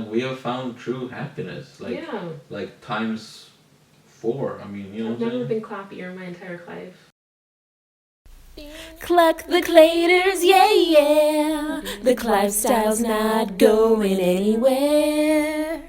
We have found true happiness, like times 4. I mean, you know. I've never been clappier in my entire life. Cluck the claters, yeah, yeah. The Clive style's not going anywhere.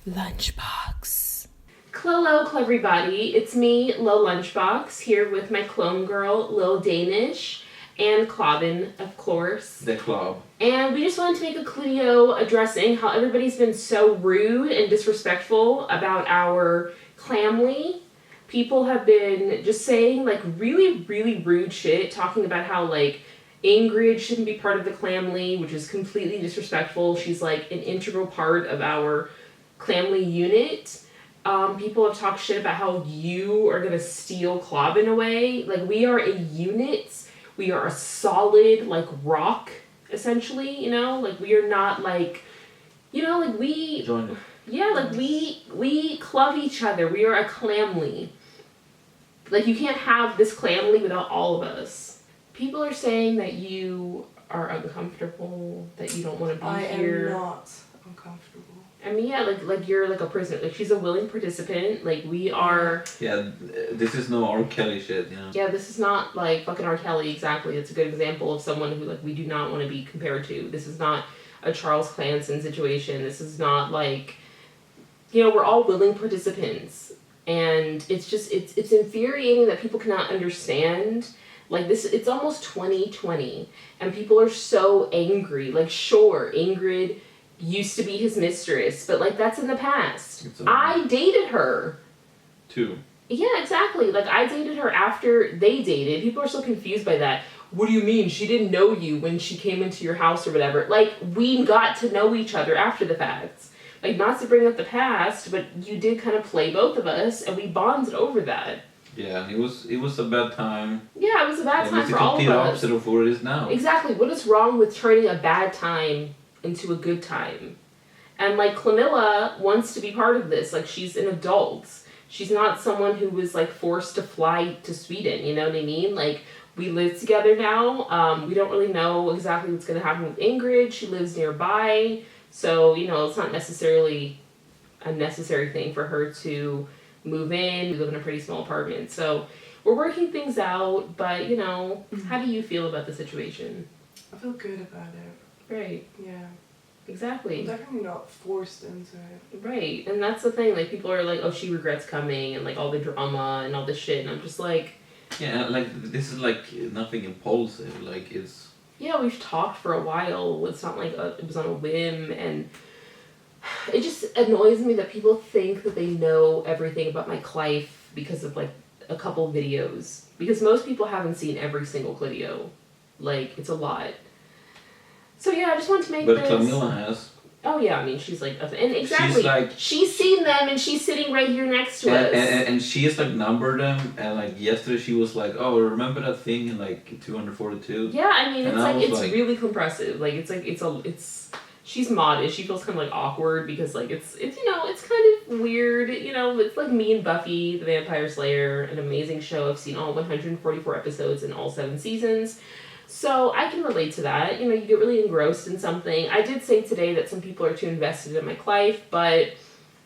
Lunchbox. Hello, everybody. It's me, Lil Lunchbox, here with my clone girl, Lil Danish, and Clobbin, of course. The club. And we just wanted to make a video addressing how everybody's been so rude and disrespectful about our CLA-MI-LY. People have been just saying like really, really rude shit, talking about how like Ingrid shouldn't be part of the CLA-MI-LY, which is completely disrespectful. She's like an integral part of our CLA-MI-LY unit. People have talked shit about how you are gonna steal Clobbin away. Like, we are a unit. We are a solid like rock, essentially. You know, like we are not like, you know, like we. Join it. Yeah, like we club each other. We are a CLA-MI-LY. Like, you can't have this CLA-MI-LY without all of us. People are saying that you are uncomfortable, that you don't want to be here. I am not uncomfortable. I mean, yeah, like you're like a prisoner. Like, she's a willing participant. Like, we are. Yeah, this is no R. Kelly shit, you know. Yeah, this is not like fucking R. Kelly. Exactly. It's a good example of someone who like we do not want to be compared to. This is not a Charles Clanson situation. This is not like, you know, we're all willing participants. And it's just, it's infuriating that people cannot understand. Like, this, it's almost 2020, and people are so angry. Like, sure, Ingrid used to be his mistress, but, like, that's in the past. I dated her. Too. Yeah, exactly. Like, I dated her after they dated. People are so confused by that. What do you mean? She didn't know you when she came into your house or whatever. Like, we got to know each other after the fact. Like, not to bring up the past, but you did kind of play both of us, and we bonded over that. Yeah, it was a bad time. Yeah, it was a bad time for all of us. It's the complete opposite of what it is now. Exactly. What is wrong with turning a bad time into a good time? And, like, Camilla wants to be part of this. Like, she's an adult. She's not someone who was, like, forced to fly to Sweden, you know what I mean? Like, we live together now. We don't really know exactly what's going to happen with Ingrid. She lives nearby. So, you know, it's not necessarily a necessary thing for her to move in. We live in a pretty small apartment. So we're working things out, but, you know, how do you feel about the situation? I feel good about it. Right. Yeah. Exactly. I'm definitely not forced into it. Right. And that's the thing. Like, people are like, oh, she regrets coming, and, like, all the drama and all this shit. And I'm just like... Yeah, like, this is, like, nothing impulsive. Like, it's... Yeah, we've talked for a while. It's not like it was on a whim, and it just annoys me that people think that they know everything about my clife because of, like, a couple videos. Because most people haven't seen every single video. Like, it's a lot. So yeah, I just wanted to make this... But Camilla has. Oh yeah, I mean, she's like... And exactly. She's seen them, and she's sitting right here next to us. And she has, like, numbered them, and, like, yesterday she was like, oh, remember that thing in, like, 242? Yeah, I mean, it's like, really compressive. Like, she's modest. She feels kind of, like, awkward because, like, it's you know, it's kind of weird. You know, it's like me and Buffy the Vampire Slayer, an amazing show. I've seen all 144 episodes in all 7 seasons. So I can relate to that. You know, you get really engrossed in something. I did say today that some people are too invested in my life, but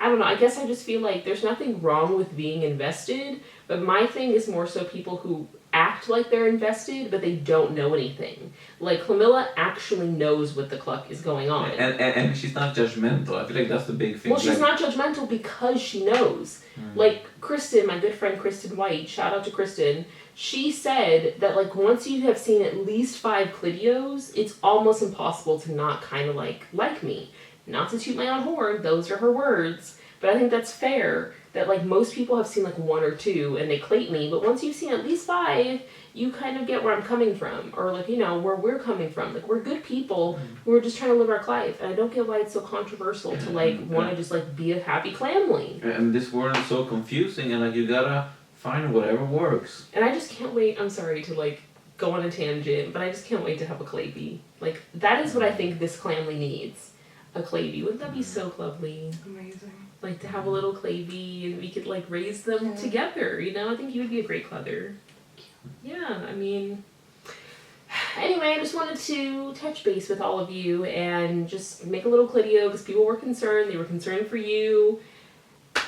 I don't know. I guess I just feel like there's nothing wrong with being invested, but my thing is more so people who act like they're invested, but they don't know anything. Like, Camilla actually knows what the cluck is going on. And she's not judgmental. I feel like that's the big thing. Well, she's not judgmental because she knows. Like, Kristen, my good friend Kristen White, shout out to Kristen, she said that, like, once you have seen at least 5 clidios, it's almost impossible to not kind of, like me. Not to toot my own horn, those are her words, but I think that's fair, that, like, most people have seen, like, 1 or 2, and they clate me, but once you've seen at least 5, you kind of get where I'm coming from, or, like, you know, where we're coming from. Like, we're good people who are just trying to live our life, and I don't get why it's so controversial to, like, want to just, like, be a happy CLA-MI-LY. And this world is so confusing, and, like, you gotta find whatever works. And I just can't wait, I'm sorry to, like, go on a tangent, but I just can't wait to have a CLAPPY. Like, that is what I think this CLA-MI-LY needs. A CLAPPY. Wouldn't that be so lovely? Amazing. Like, to have a little CLAPPY, and we could, like, raise them together, you know? I think you would be a great cluther. Yeah, I mean... Anyway, I just wanted to touch base with all of you and just make a little clidio because people were concerned. They were concerned for you.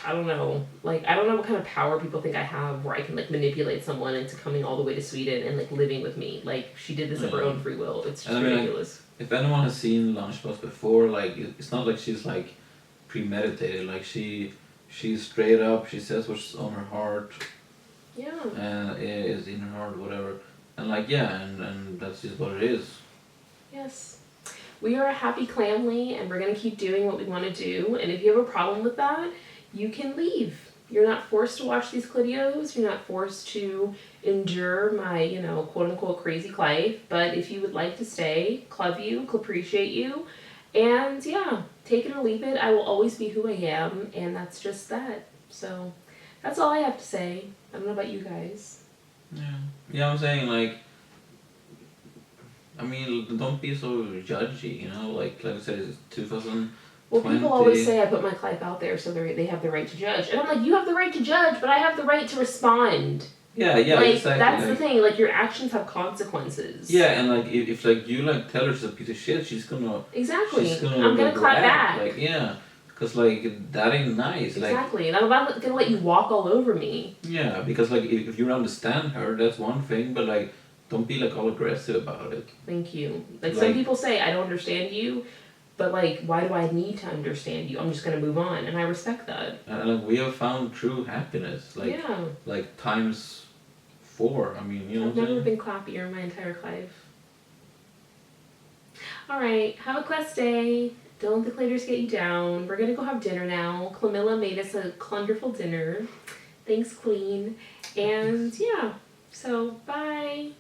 I don't know. Like, I don't know what kind of power people think I have where I can, like, manipulate someone into coming all the way to Sweden and, like, living with me. Like, she did this of her own free will. It's just ridiculous. If anyone has seen Lunchbox before, like, it's not like she's, like, premeditated. Like, she's straight up. She says what's on her heart. Yeah. And is in her heart, whatever. And, like, yeah, and that's just what it is. Yes. We are a happy clamly, and we're going to keep doing what we want to do. And if you have a problem with that, you can leave. You're not forced to watch these clidios. You're not forced to endure my, you know, quote-unquote crazy clife. But if you would like to stay, club you, appreciate you. And, yeah, take it or leave it. I will always be who I am, and that's just that. So, that's all I have to say. I don't know about you guys. Yeah. Yeah, I'm saying, like, I mean, don't be so judgy, you know? Like I said, it's 2000... Well, people always say I put my clife out there so they have the right to judge. And I'm like, you have the right to judge, but I have the right to respond. Yeah, like, exactly. That's the thing. Like, your actions have consequences. Yeah, and, like, if like, you, like, tell her she's a piece of shit, she's gonna... Exactly. She's gonna I'm gonna clap back. Like, yeah. Because, like, that ain't nice. Exactly. Like, and I'm not gonna let you walk all over me. Yeah, because, like, if you understand her, that's one thing, but, like, don't be, like, all aggressive about it. Thank you. Like, some people say, I don't understand you. But, like, why do I need to understand you? I'm just going to move on, and I respect that. And, like, we have found true happiness. Like, yeah. Like, times 4. I mean, you know I've never been clappier in my entire life. Alright, have a quest day. Don't let the claters get you down. We're going to go have dinner now. Camilla made us a wonderful dinner. Thanks, Queen. And, yeah. So, bye.